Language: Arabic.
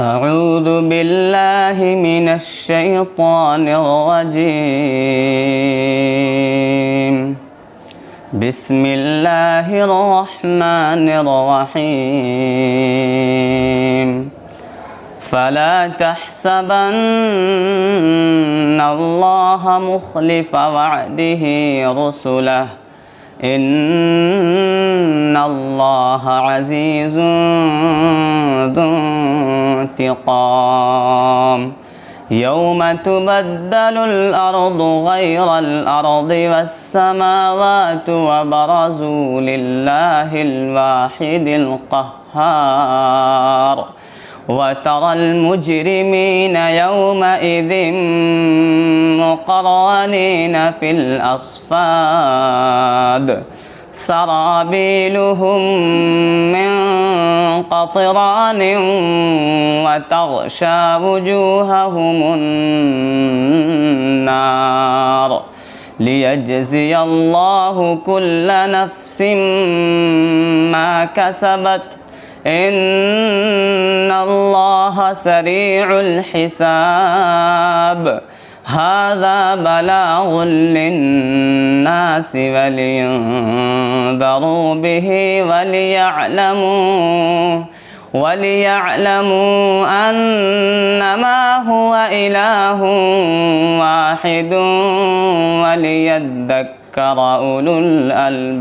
أعوذ بالله من الشيطان الرجيم. بسم الله الرحمن الرحيم. فلا تحسبن الله مخلف وعده رسله إن الله عزيز ذو انتقام. يوم تبدل الأرض غير الأرض والسماوات وبرزوا لله الواحد القهار. وترى المجرمين يومئذ مقرنين في الأصفاد سرابيلهم من قطران وتغشى وجوههم النار ليجزي الله كل نفس ما كسبت إن الله سريع الحساب. هذا بلاغ للناس ولينذروا به وليعلموا أنما هو إله واحد وليذكر أولو الألباب.